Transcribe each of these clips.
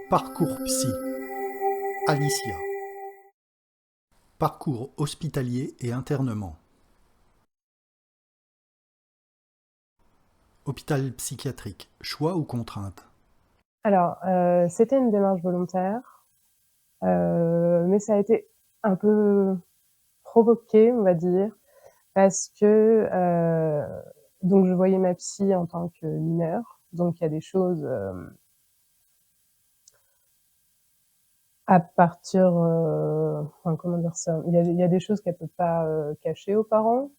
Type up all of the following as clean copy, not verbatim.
Parcours psy. Alicia. Parcours hospitalier et internement. Hôpital psychiatrique. Choix ou contrainte? Alors, c'était une démarche volontaire, mais ça a été un peu provoqué, on va dire, parce que donc je voyais ma psy en tant que mineure, donc il y a des choses à partir, enfin comment dire ça, il y a des choses qu'elle peut pas cacher aux parents,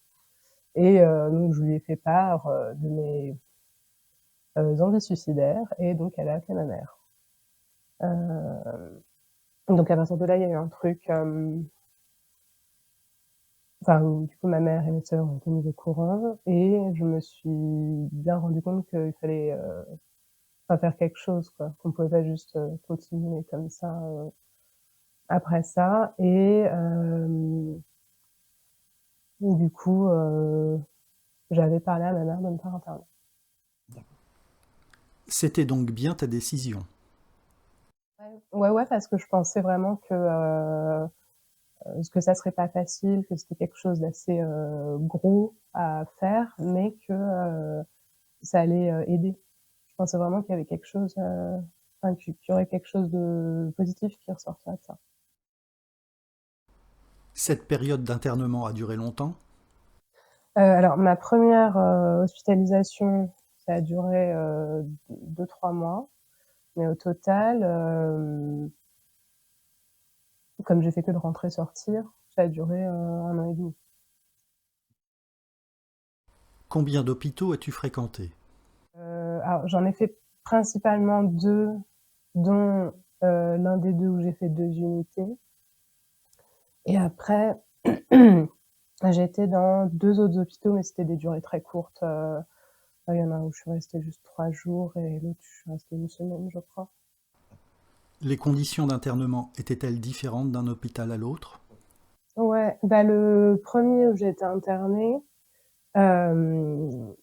et donc je lui ai fait part de mes envies suicidaires, et donc elle a appelé ma mère. Donc à partir de là, il y a eu un truc. Enfin, du coup, ma mère et mes sœurs ont été mises au courant, et je me suis bien rendu compte qu'il fallait enfin, faire quelque chose, quoi. Qu'on pouvait pas juste continuer comme ça après ça. Et du coup, j'avais parlé à ma mère de me faire interner. C'était donc bien ta décision. Ouais, parce que je pensais vraiment que ça serait pas facile, que c'était quelque chose d'assez gros à faire, mais que ça allait aider. Je pensais vraiment qu'il y avait quelque chose, enfin, qu'il y aurait quelque chose de positif qui ressortirait de ça. Cette période d'internement a duré longtemps? Alors, ma première hospitalisation, ça a duré 2-3 mois, mais au total, comme j'ai fait que de rentrer-sortir, ça a duré 1 an et demi. Combien d'hôpitaux as-tu fréquenté? Alors, j'en ai fait principalement deux, dont l'un des deux où j'ai fait 2 unités. Et après, j'étais dans 2 autres hôpitaux, mais c'était des durées très courtes. Il y en a un où je suis restée juste 3 jours, et l'autre, je suis restée 1 semaine, je crois. Les conditions d'internement étaient-elles différentes d'un hôpital à l'autre? Ouais, bah le premier où j'ai été internée, euh,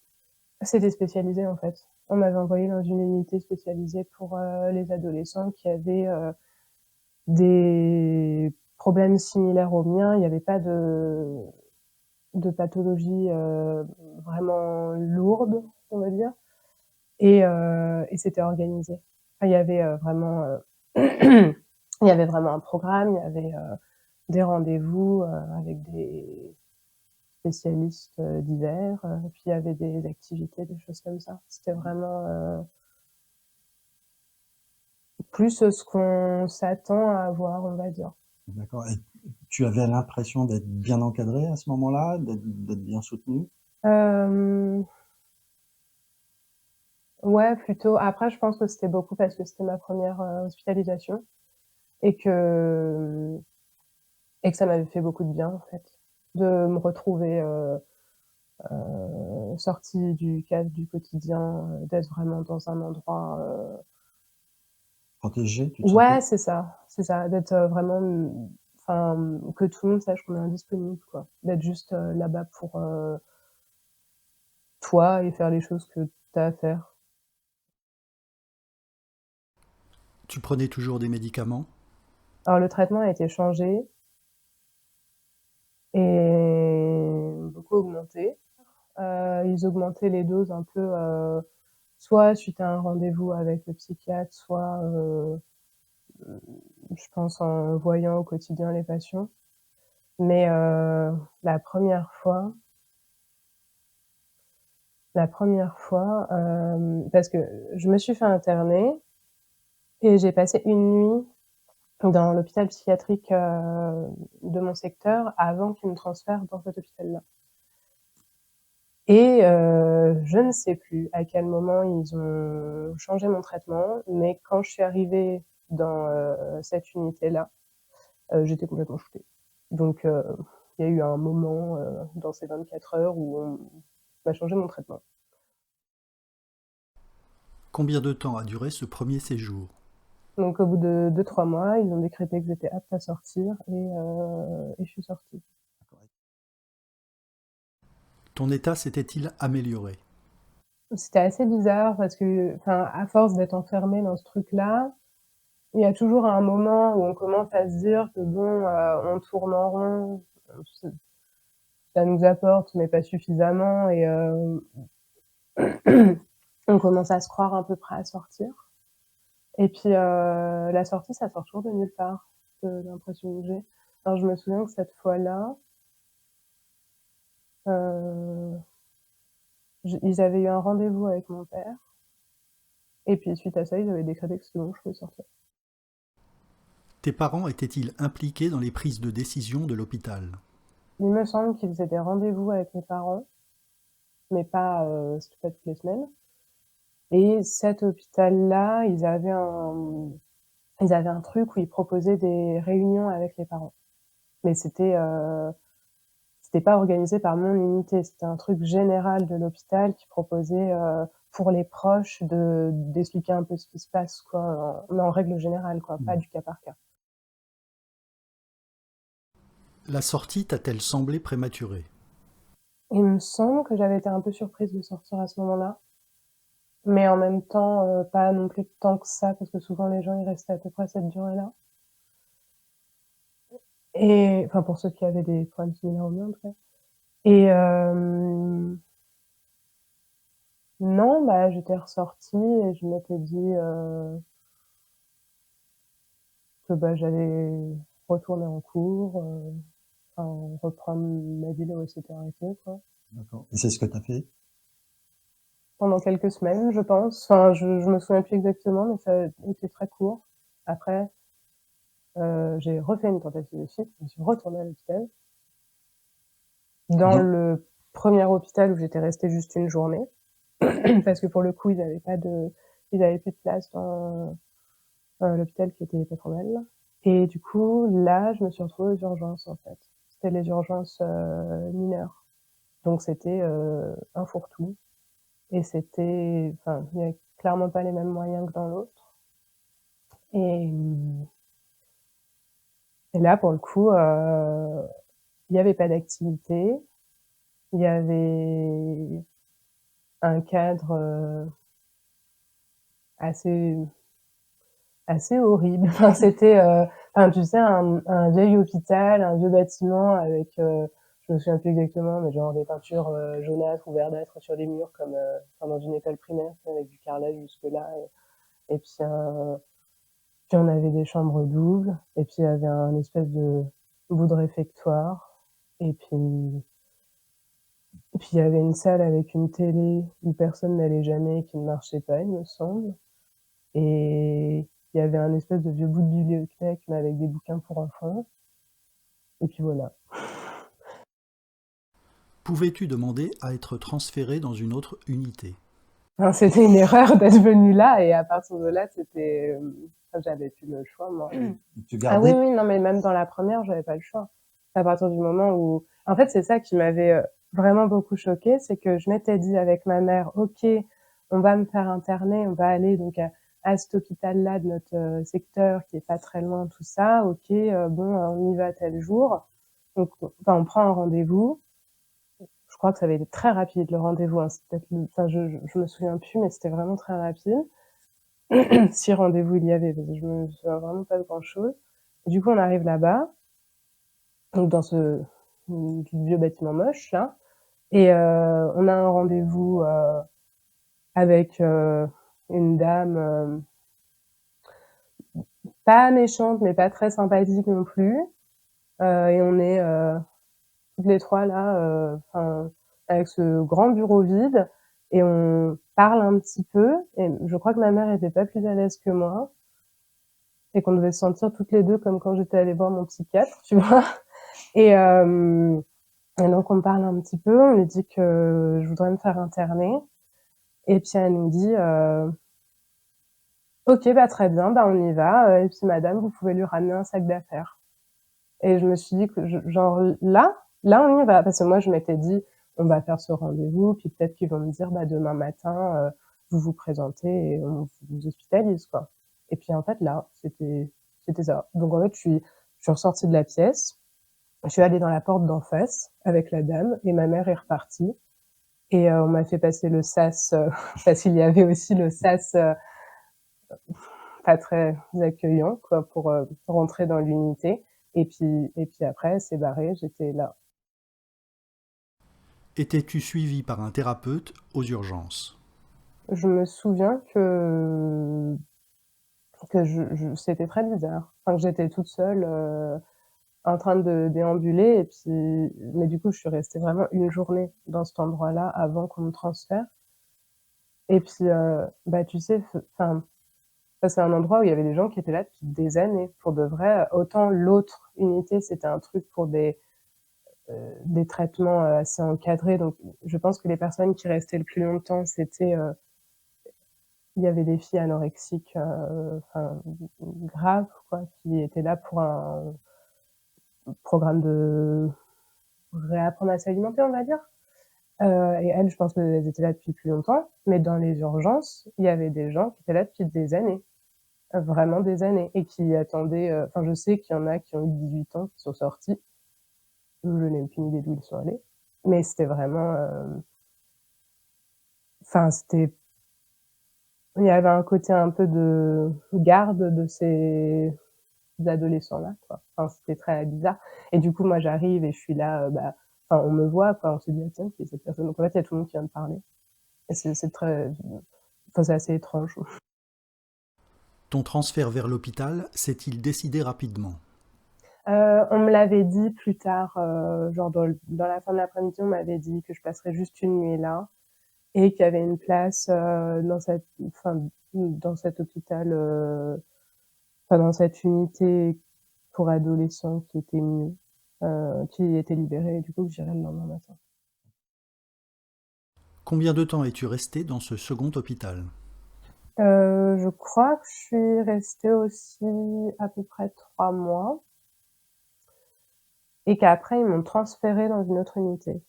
c'était spécialisé en fait. On m'avait envoyé dans une unité spécialisée pour les adolescents qui avaient des problèmes similaires aux miens. Il n'y avait pas de pathologie vraiment lourde, on va dire. Et c'était organisé. Enfin, il y avait vraiment, il y avait vraiment un programme, il y avait des rendez-vous avec des spécialistes divers, puis il y avait des activités, des choses comme ça. C'était vraiment plus ce qu'on s'attend à avoir, on va dire. D'accord. Et tu avais l'impression d'être bien encadré à ce moment-là, d'être bien soutenu? Euh, ouais, plutôt. Après, je pense que c'était beaucoup parce que c'était ma première hospitalisation, et que ça m'avait fait beaucoup de bien en fait, de me retrouver sortie du cadre du quotidien, d'être vraiment dans un endroit. Protégé, tu te Ouais, sentais? c'est ça, d'être vraiment, enfin, que tout le monde sache qu'on est indisponible, quoi. D'être juste là-bas pour toi et faire les choses que t'as à faire. Tu prenais toujours des médicaments? Alors le traitement a été changé et beaucoup augmenté. Ils augmentaient les doses un peu, soit suite à un rendez-vous avec le psychiatre, soit je pense en voyant au quotidien les patients. Mais la première fois, parce que je me suis fait interner et j'ai passé une nuit dans l'hôpital psychiatrique de mon secteur avant qu'ils me transfèrent dans cet hôpital-là. Et je ne sais plus à quel moment ils ont changé mon traitement, mais quand je suis arrivée dans cette unité-là, j'étais complètement shootée. Donc il y a eu un moment dans ces 24 heures où on m'a changé mon traitement. Combien de temps a duré ce premier séjour? Donc au bout de 2-3 mois, ils ont décrété que j'étais apte à sortir, et je suis sortie. Ton état s'était-il amélioré? C'était assez bizarre parce que, enfin, à force d'être enfermée dans ce truc-là, il y a toujours un moment où on commence à se dire que bon, on tourne en rond, ça nous apporte, mais pas suffisamment, et on commence à se croire à peu près à sortir. Et puis la sortie, ça sort toujours de nulle part, l'impression que j'ai. Alors je me souviens que cette fois-là, ils avaient eu un rendez-vous avec mon père, et puis suite à ça, ils avaient décrété que c'était bon, je pouvais sortir. Tes parents étaient-ils impliqués dans les prises de décision de l'hôpital? Il me semble qu'ils faisaient des rendez-vous avec mes parents, mais pas, c'était pas toutes les semaines. Et cet hôpital-là, ils avaient un truc où ils proposaient des réunions avec les parents. Mais c'était pas organisé par mon unité, c'était un truc général de l'hôpital qui proposait pour les proches d'expliquer un peu ce qui se passe, quoi, mais en règle générale, quoi, pas du cas par cas. La sortie t'a-t-elle semblé prématurée? Il me semble que j'avais été un peu surprise de sortir à ce moment-là, mais en même temps, pas non plus tant que ça, parce que souvent les gens ils restaient à peu près cette durée-là. Et enfin pour ceux qui avaient des problèmes similaires aux miens en tout cas. Et non, bah j'étais ressortie et je m'étais dit que bah j'allais retourner en cours, enfin reprendre ma vie là où elle s'était arrêtée, quoi. D'accord. Et c'est ce que tu as fait? Pendant quelques semaines, je pense. Enfin, je me souviens plus exactement, mais ça a été très court. Après, j'ai refait une tentative de suite, je suis retournée à l'hôpital. Dans Non. le premier hôpital où j'étais restée juste une journée, parce que pour le coup, ils avaient plus de place dans l'hôpital qui était patronal. Et du coup, là, je me suis retrouvée aux urgences, en fait. C'était les urgences mineures. Donc c'était un fourre-tout. Et c'était, enfin, il n'y avait clairement pas les mêmes moyens que dans l'autre. Et là, pour le coup, il n'y avait pas d'activité. Il y avait un cadre assez horrible. Enfin, c'était, enfin, tu sais, un vieil hôpital, un vieux bâtiment avec, je me souviens plus exactement, mais genre des peintures jaunâtres ou verdâtres sur les murs, comme enfin, dans une école primaire, avec du carrelage jusque-là. Et puis, puis on avait des chambres doubles, et puis il y avait un espèce de bout de réfectoire, et puis il y avait une salle avec une télé où personne n'allait jamais et qui ne marchait pas, il me semble. Et il y avait un espèce de vieux bout de bibliothèque, mais avec des bouquins pour enfants. Et puis voilà. Pouvais-tu demander à être transféré dans une autre unité? Enfin, c'était une erreur d'être venue là, et à partir de là, c'était, j'avais plus le choix, moi. Tu Ah oui, gardais? oui, non, mais même dans la première, j'avais pas le choix. À partir du moment où, en fait, c'est ça qui m'avait vraiment beaucoup choquée, c'est que je m'étais dit avec ma mère, ok, on va me faire interner, on va aller donc à cet hôpital-là de notre secteur qui est pas très loin, tout ça, ok, bon, on y va tel jour. Donc, enfin, on prend un rendez-vous. Je crois que ça avait été très rapide, le rendez-vous, hein. C'est peut-être, enfin, je me souviens plus, mais c'était vraiment très rapide. Si rendez-vous il y avait, parce que je me souviens vraiment pas de grand-chose. Du coup, on arrive là-bas, donc dans ce vieux bâtiment moche là, et on a un rendez-vous avec une dame pas méchante, mais pas très sympathique non plus, et on est toutes les trois là, avec ce grand bureau vide, et on parle un petit peu, et je crois que ma mère était pas plus à l'aise que moi, et qu'on devait se sentir toutes les deux comme quand j'étais allée voir mon psychiatre, tu vois. Et donc on parle un petit peu, on lui dit que je voudrais me faire interner, et puis elle nous dit ok, bah très bien, bah on y va, et puis madame, vous pouvez lui ramener un sac d'affaires. Et je me suis dit que genre là on y va, parce que moi je m'étais dit on va faire ce rendez-vous, puis peut-être qu'ils vont me dire bah demain matin vous vous présentez et on vous hospitalise, quoi. Et puis en fait là c'était ça. Donc en fait je suis ressortie de la pièce, je suis allée dans la porte d'en face avec la dame, et ma mère est repartie, et on m'a fait passer le sas parce qu'il y avait aussi le sas pas très accueillant, quoi, pour rentrer dans l'unité. Et puis après, elle s'est barrée, j'étais là. Étais-tu suivi par un thérapeute aux urgences? Je me souviens que c'était très bizarre. Enfin, que j'étais toute seule en train de déambuler, et puis, mais du coup, je suis restée vraiment une journée dans cet endroit-là avant qu'on me transfère. Et puis, bah, tu sais, enfin, c'est un endroit où il y avait des gens qui étaient là depuis des années, pour de vrai. Autant l'autre unité, c'était un truc pour des traitements assez encadrés. Donc, je pense que les personnes qui restaient le plus longtemps, c'était il y avait des filles anorexiques, enfin, graves, quoi, qui étaient là pour un programme de réapprendre à s'alimenter, on va dire. Et elles, je pense qu'elles étaient là depuis plus longtemps. Mais dans les urgences, il y avait des gens qui étaient là depuis des années, vraiment des années, et qui attendaient. Enfin, je sais qu'il y en a qui ont eu 18 ans, qui sont sortis. Je n'ai aucune idée d'où ils sont allés. Mais c'était vraiment. Enfin, c'était. Il y avait un côté un peu de garde de ces adolescents-là, quoi. Enfin, c'était très bizarre. Et du coup, moi, j'arrive et je suis là, bah, enfin, on me voit, quoi. On se dit, ah, tiens, qui est cette personne? Donc, en fait, il y a tout le monde qui vient de parler. Et c'est très, enfin, c'est assez étrange. Ton transfert vers l'hôpital s'est-il décidé rapidement? On me l'avait dit plus tard, genre dans la fin de l'après-midi, on m'avait dit que je passerais juste une nuit là et qu'il y avait une place enfin, dans cet hôpital, enfin, dans cette unité pour adolescents qui était mieux, qui était libérée, et du coup, que j'irais le lendemain matin. Combien de temps es-tu resté dans ce second hôpital? Je crois que je suis restée aussi à peu près 3 mois, et qu'après ils m'ont transférée dans une autre unité,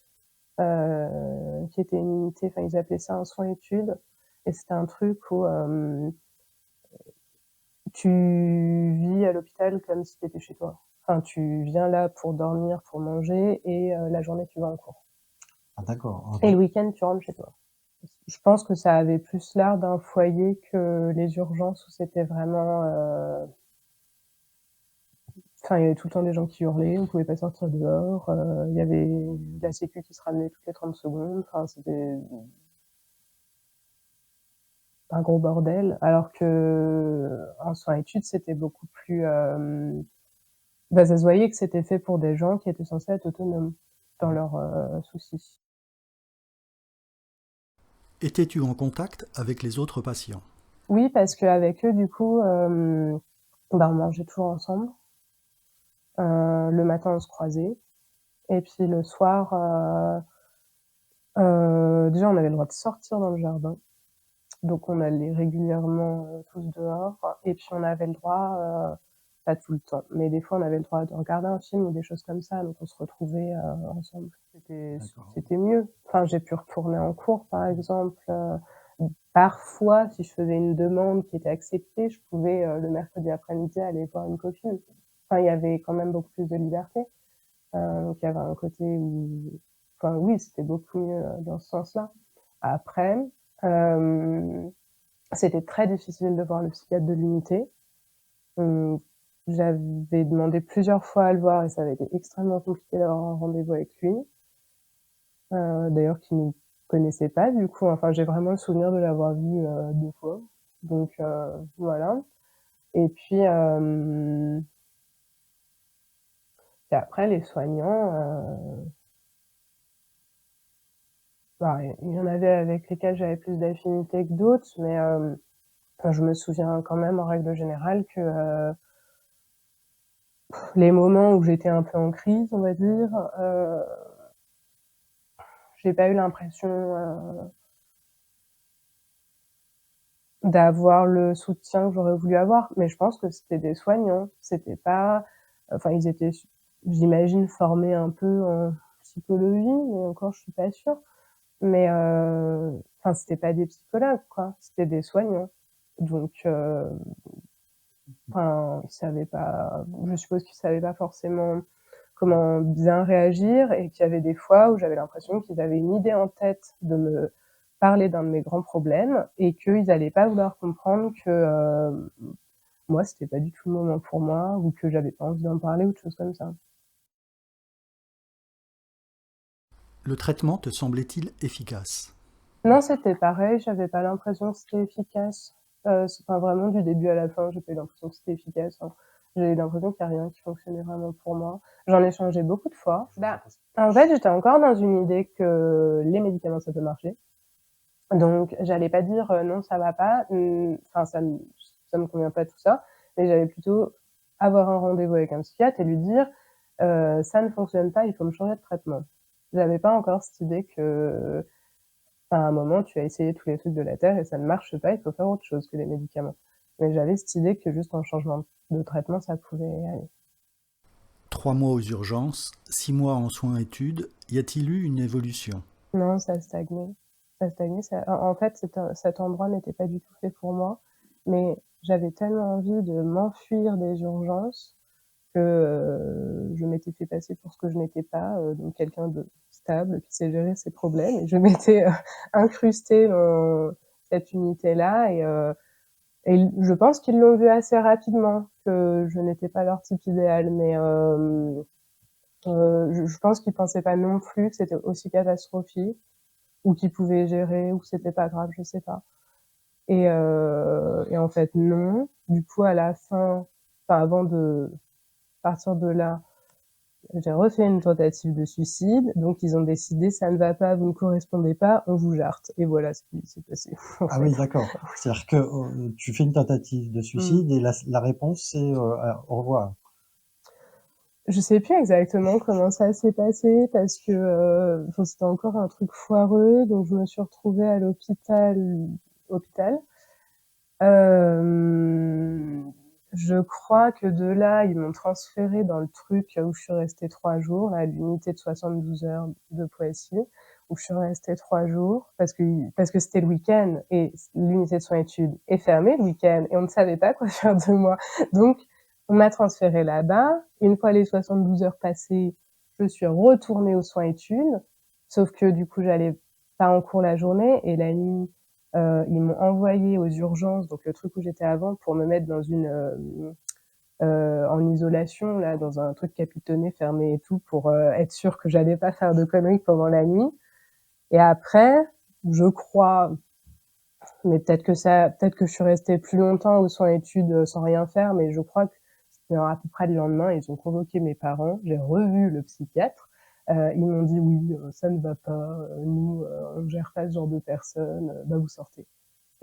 qui était une unité, enfin ils appelaient ça un soins-études, et c'était un truc où tu vis à l'hôpital comme si tu étais chez toi. Enfin, tu viens là pour dormir, pour manger, et la journée tu vas en cours. Ah d'accord, OK. Et le week-end tu rentres chez toi. Je pense que ça avait plus l'air d'un foyer que les urgences où c'était vraiment enfin, il y avait tout le temps des gens qui hurlaient, on pouvait pas sortir dehors, il y avait la sécu qui se ramenait toutes les 30 secondes, enfin, c'était un gros bordel. Alors qu'en soins-études, c'était beaucoup plus, bah, ça se voyait que c'était fait pour des gens qui étaient censés être autonomes dans leurs soucis. Étais-tu en contact avec les autres patients? Oui, parce qu'avec eux, du coup, bah, on mangeait toujours ensemble. Le matin, on se croisait, et puis le soir, déjà, on avait le droit de sortir dans le jardin. Donc on allait régulièrement tous dehors, et puis on avait le droit, pas tout le temps, mais des fois on avait le droit de regarder un film ou des choses comme ça, donc on se retrouvait ensemble. D'accord. C'était mieux. Enfin, j'ai pu retourner en cours, par exemple. Parfois, si je faisais une demande qui était acceptée, je pouvais le mercredi après-midi aller voir une copine. Enfin, il y avait quand même beaucoup plus de liberté. Donc il y avait un côté où, enfin oui, c'était beaucoup mieux dans ce sens-là. Après, euh, c'était très difficile de voir le psychiatre de l'unité. J'avais demandé plusieurs fois à le voir et ça avait été extrêmement compliqué d'avoir un rendez-vous avec lui. D'ailleurs, qui ne nous connaissait pas du coup. Enfin, j'ai vraiment le souvenir de l'avoir vu 2 fois. Donc voilà. Et puis, et après, les soignants, bah, il y en avait avec lesquels j'avais plus d'affinité que d'autres, mais enfin, je me souviens quand même en règle générale que les moments où j'étais un peu en crise, on va dire, j'ai pas eu l'impression d'avoir le soutien que j'aurais voulu avoir, mais je pense que c'était des soignants, c'était pas, enfin ils étaient, j'imagine, formés un peu en psychologie, mais encore je suis pas sûre, mais enfin c'était pas des psychologues, quoi, c'était des soignants, donc enfin ils savaient pas, je suppose qu'ils savaient pas forcément comment bien réagir, et qu'il y avait des fois où j'avais l'impression qu'ils avaient une idée en tête de me parler d'un de mes grands problèmes et qu'ils n'allaient pas vouloir comprendre que moi, c'était pas du tout le moment pour moi ou que j'avais pas envie d'en parler ou de choses comme ça. Le traitement te semblait-il efficace? Non, c'était pareil, j'avais pas l'impression que c'était efficace. Enfin, vraiment, du début à la fin, j'ai pas eu l'impression que c'était efficace, hein. J'ai eu l'impression qu'il y a rien qui fonctionnait vraiment pour moi. J'en ai changé beaucoup de fois. En fait, j'étais encore dans une idée que les médicaments, ça peut marcher. Donc, j'allais pas dire non, ça va pas, enfin, ça me convient pas tout ça, mais j'allais plutôt avoir un rendez-vous avec un psychiatre et lui dire ça ne fonctionne pas, il faut me changer de traitement. J'avais pas encore cette idée que, à un moment, tu as essayé tous les trucs de la terre et ça ne marche pas, il faut faire autre chose que les médicaments. Mais j'avais cette idée que juste un changement de traitement, ça pouvait aller. 3 mois aux urgences, 6 mois en soins-études, y a-t-il eu une évolution? Non, ça stagnait. Ça stagnait. En fait, cet endroit n'était pas du tout fait pour moi, mais j'avais tellement envie de m'enfuir des urgences que je m'étais fait passer pour ce que je n'étais pas, donc quelqu'un de stable qui sait gérer ses problèmes. Et je m'étais incrustée dans cette unité-là et je pense qu'ils l'ont vu assez rapidement que je n'étais pas leur type idéal, mais je pense qu'ils pensaient pas non plus que c'était aussi catastrophique ou qu'ils pouvaient gérer ou que c'était pas grave, je sais pas. Et en fait non. Du coup à la fin, enfin avant de partir de là, j'ai refait une tentative de suicide, donc ils ont décidé ça ne va pas, vous ne correspondez pas, on vous jarte. Et voilà ce qui s'est passé. En Ah fait. oui, d'accord. C'est-à-dire que tu fais une tentative de suicide et la réponse c'est au revoir. Je sais plus exactement comment ça s'est passé parce que c'était encore un truc foireux, donc je me suis retrouvée à hôpital. Je crois que de là, ils m'ont transférée dans le truc où je suis restée 3 jours, à l'unité de 72 heures de Poissy, où je suis restée 3 jours parce que c'était le week-end et l'unité de soins-études est fermée le week-end et on ne savait pas quoi faire de moi. Donc, on m'a transférée là-bas. Une fois les 72 heures passées, je suis retournée aux soins-études, sauf que du coup, j'allais pas en cours la journée et la nuit, ils m'ont envoyée aux urgences, donc le truc où j'étais avant, pour me mettre dans en isolation, là, dans un truc capitonné, fermé et tout, pour être sûre que j'allais pas faire de conneries pendant la nuit. Et après, je crois, mais peut-être que je suis restée plus longtemps aux soins-études sans rien faire, mais je crois que c'était à peu près le lendemain, ils ont convoqué mes parents, j'ai revu le psychiatre, ils m'ont dit oui, ça ne va pas, nous, on gère pas ce genre de personnes, bah vous sortez.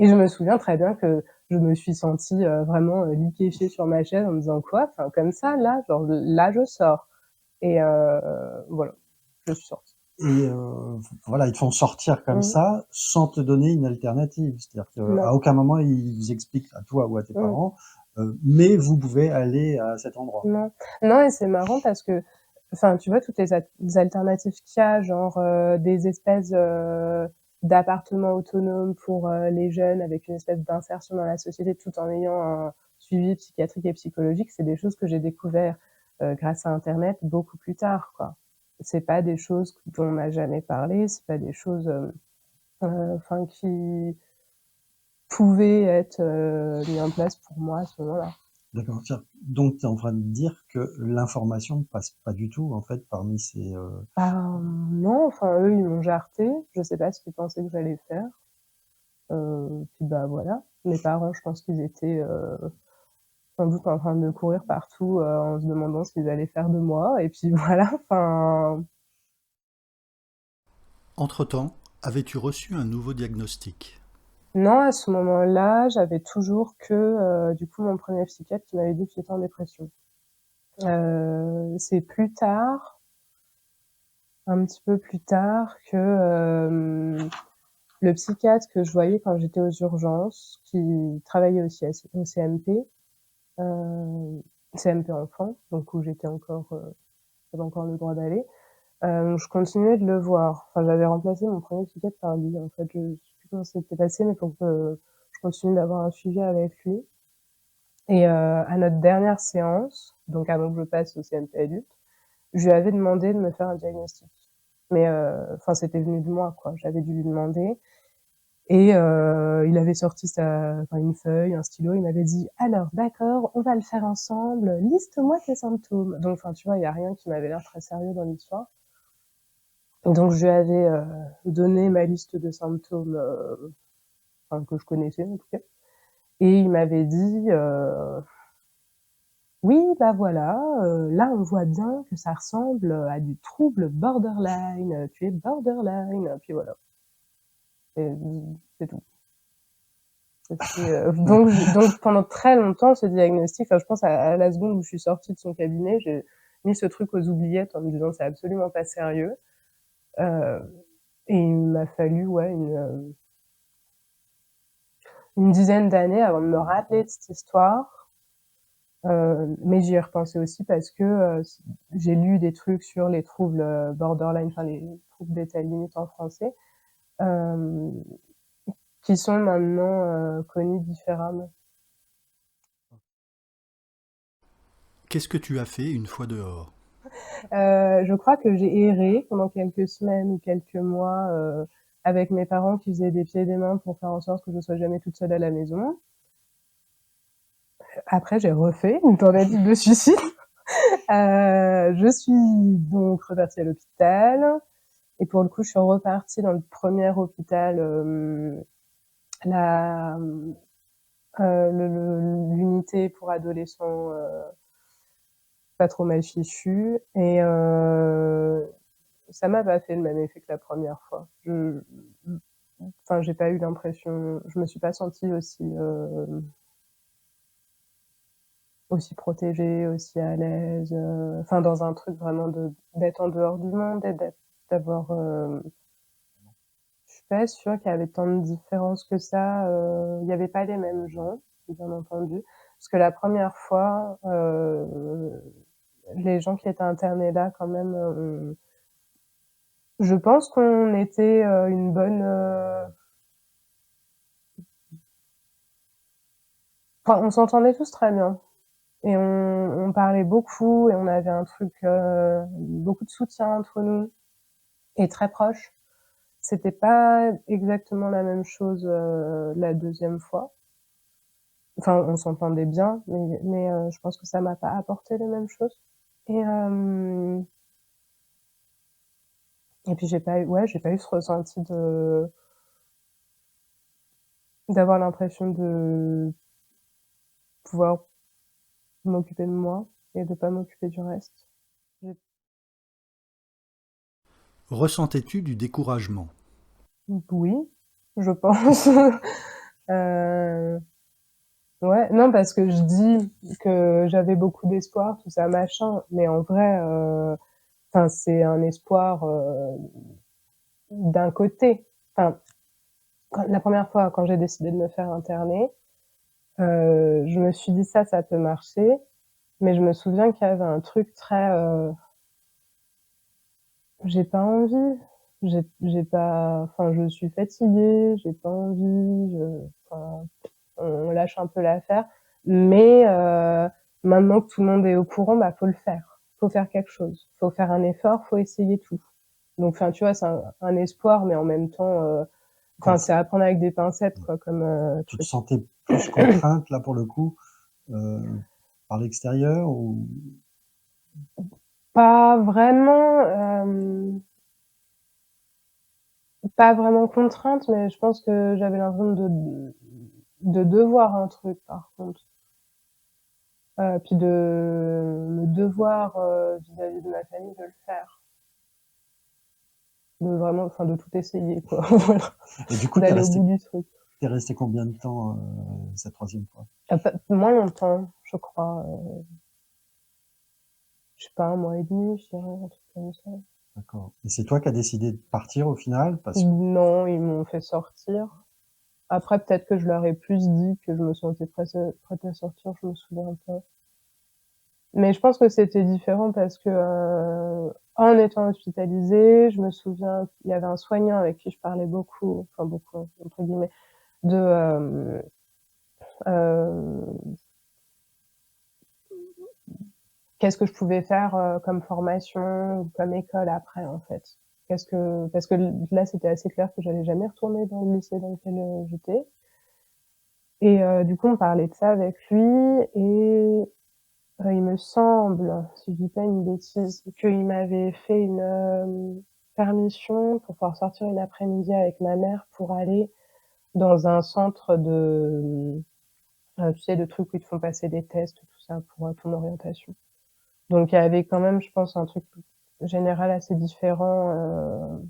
Et je me souviens très bien que je me suis sentie vraiment liquéfiée sur ma chaise en me disant quoi, enfin comme ça, là, genre là je sors. Et voilà, je suis sortie. Et voilà, ils te font sortir comme ça sans te donner une alternative. C'est-à-dire qu'à aucun moment ils expliquent à toi ou à tes parents, mais vous pouvez aller à cet endroit. Non, non, et c'est marrant parce que, enfin, tu vois, toutes les alternatives qu'il y a, genre des espèces d'appartements autonomes pour les jeunes avec une espèce d'insertion dans la société tout en ayant un suivi psychiatrique et psychologique, c'est des choses que j'ai découvert grâce à Internet beaucoup plus tard, quoi. C'est pas des choses dont on n'a jamais parlé, c'est pas des choses, enfin, qui pouvaient être mises en place pour moi à ce moment-là. D'accord. Donc tu es en train de dire que l'information ne passe pas du tout en fait parmi ces Non, enfin eux ils m'ont jarté, je sais pas ce qu'ils pensaient que j'allais faire. Puis bah voilà, mes parents je pense qu'ils étaient sans doute en train de courir partout en se demandant ce qu'ils allaient faire de moi et puis voilà, enfin Entre-temps, avais-tu reçu un nouveau diagnostic? non, à ce moment-là, j'avais toujours que du coup mon premier psychiatre qui m'avait dit que j'étais en dépression. C'est plus tard, un petit peu plus tard que le psychiatre que je voyais quand j'étais aux urgences, qui travaillait aussi au CMP, CMP enfant, donc où j'avais encore le droit d'aller. Je continuais de le voir. Enfin, j'avais remplacé mon premier psychiatre par lui. En fait, je sais plus comment c'était passé, mais pour que je continue d'avoir un suivi avec lui. Et à notre dernière séance, donc avant que je passe au CMP adulte, je lui avais demandé de me faire un diagnostic. Mais enfin, c'était venu de moi, quoi. J'avais dû lui demander. Et il avait sorti une feuille, un stylo, il m'avait dit: «Alors d'accord, on va le faire ensemble, liste-moi tes symptômes». Donc tu vois, il y a rien qui m'avait l'air très sérieux dans l'histoire. Donc je lui avais donné ma liste de symptômes, que je connaissais en tout cas. Et il m'avait dit oui, bah voilà, là on voit bien que ça ressemble à du trouble borderline, tu es borderline, puis voilà. Et c'est tout. Donc pendant très longtemps, ce diagnostic, je pense à la seconde où je suis sortie de son cabinet, j'ai mis ce truc aux oubliettes en me disant c'est absolument pas sérieux. Et il m'a fallu une dizaine d'années avant de me rappeler de cette histoire. Mais j'y ai repensé aussi parce que j'ai lu des trucs sur les troubles borderline, enfin les troubles d'état limite en français, qui sont maintenant connus différemment. Qu'est-ce que tu as fait une fois dehors? Je crois que j'ai erré pendant quelques semaines ou quelques mois avec mes parents qui faisaient des pieds et des mains pour faire en sorte que je sois jamais toute seule à la maison. Après, j'ai refait une tentative de suicide. Je suis donc repartie à l'hôpital. Et pour le coup, je suis repartie dans le premier hôpital, l'unité pour adolescents pas trop mal fichus. Et ça m'a pas fait le même effet que la première fois. J'ai pas eu l'impression, je me suis pas sentie aussi protégée, aussi à l'aise, dans un truc vraiment d'être en dehors du monde et d'avoir, je suis pas sûre qu'il y avait tant de différences que ça. Il y avait pas les mêmes gens, bien entendu, parce que la première fois, les gens qui étaient internés là, quand même, je pense qu'on était une bonne. On s'entendait tous très bien. Et on parlait beaucoup et on avait un truc, beaucoup de soutien entre nous et très proche. C'était pas exactement la même chose la deuxième fois. On s'entendait bien, mais je pense que ça m'a pas apporté les mêmes choses. Et puis j'ai pas eu ce ressenti d'avoir l'impression de pouvoir m'occuper de moi et de pas m'occuper du reste. Ressentais-tu du découragement? Oui, je pense. euh, ouais, non, parce que je dis que j'avais beaucoup d'espoir, tout ça, machin, mais en vrai, c'est un espoir d'un côté. La première fois, quand j'ai décidé de me faire interner, je me suis dit ça peut marcher, mais je me souviens qu'il y avait un truc très j'ai pas envie, j'ai pas, je suis fatiguée, j'ai pas envie, on lâche un peu l'affaire, mais maintenant que tout le monde est au courant, bah faut le faire, faut faire quelque chose, faut faire un effort, faut essayer tout. Donc tu vois, c'est un espoir, mais en même temps, c'est à prendre avec des pincettes, quoi, comme Tu te sentais plus contrainte, là, pour le coup, par l'extérieur ou... Pas vraiment, pas vraiment contrainte, mais je pense que j'avais l'impression de devoir un truc, par contre. Puis de me devoir vis-à-vis de ma famille de le faire. De vraiment, de tout essayer, quoi. Voilà. Et du coup, D'aller au bout du truc. t'es resté combien de temps cette troisième fois? Moins longtemps, je crois. Je sais pas, 1 mois et demi, je dirais, un truc comme ça. D'accord. Et c'est toi qui as décidé de partir au final parce... Non, ils m'ont fait sortir. Après, peut-être que je leur ai plus dit que je me sentais prête à sortir, je me souviens pas. Mais je pense que c'était différent parce que en étant hospitalisée, je me souviens qu'il y avait un soignant avec qui je parlais beaucoup, enfin beaucoup entre guillemets, de euh, qu'est-ce que je pouvais faire comme formation ou comme école après, en fait. parce que là, c'était assez clair que j'allais jamais retourner dans le lycée dans lequel j'étais. Et du coup, on parlait de ça avec lui et il me semble, si je dis pas une bêtise, qu'il m'avait fait une permission pour pouvoir sortir une après-midi avec ma mère pour aller dans un centre de, tu sais, de trucs où ils te font passer des tests, tout ça, pour ton orientation. Donc il y avait quand même, je pense, un truc général assez différent.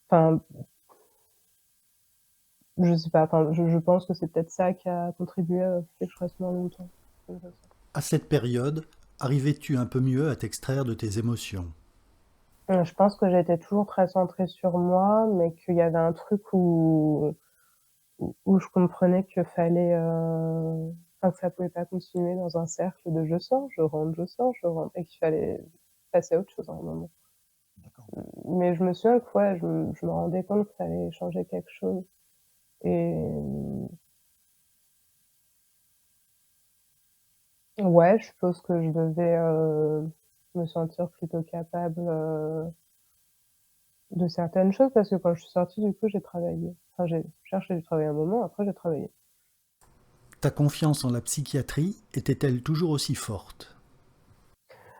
Enfin, je sais pas. Enfin, je pense que c'est peut-être ça qui a contribué à fait que je reste moins longtemps. À cette période, arrivais-tu un peu mieux à t'extraire de tes émotions? Je pense que j'étais toujours très centrée sur moi, mais qu'il y avait un truc où je comprenais que fallait, enfin, que ça pouvait pas continuer dans un cercle de je sors, je rentre, je sors, je rentre, et qu'il fallait passer à autre chose à un moment. D'accord. Mais je me souviens que ouais, je me rendais compte qu'il fallait changer quelque chose. Et ouais, je suppose que je devais me sentir plutôt capable de certaines choses, parce que quand je suis sortie, du coup, j'ai travaillé. Enfin, j'ai cherché du travail un moment, après j'ai travaillé. Ta confiance en la psychiatrie était-elle toujours aussi forte?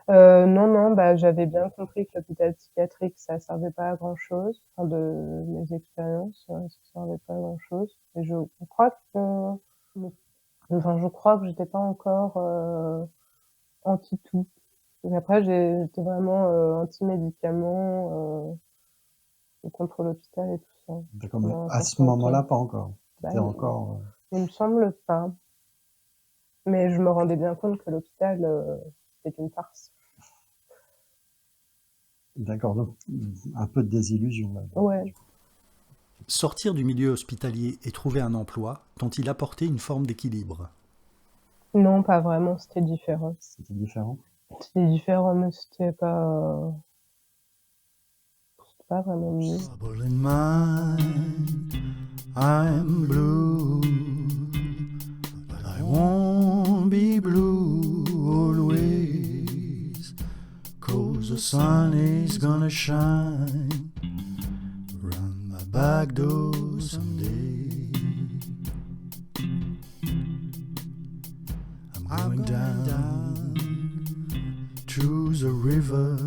Non, non, bah, j'avais bien compris que l'hôpital psychiatrique, ça servait pas à grand-chose. Enfin, de mes expériences, ça servait pas à grand-chose. Et je crois que, enfin, je crois que j'étais pas encore anti tout. Et après, j'étais vraiment anti-médicaments, contre l'hôpital et tout ça. D'accord, mais Pendant un à ce certain moment-là, temps. pas encore. Bah, C'était encore. il me semble pas. Mais je me rendais bien compte que l'hôpital, c'était une farce. D'accord, donc un peu de désillusion là. Ouais. Sortir du milieu hospitalier et trouver un emploi t'ont-ils apporté une forme d'équilibre? Non, pas vraiment, c'était différent. C'était différent. C'était différent, mais c'était pas vraiment mieux. Trouble in mind, I'm blue, but I won't be blue always, 'cause the sun is gonna shine round my back door someday. I'm going down to the river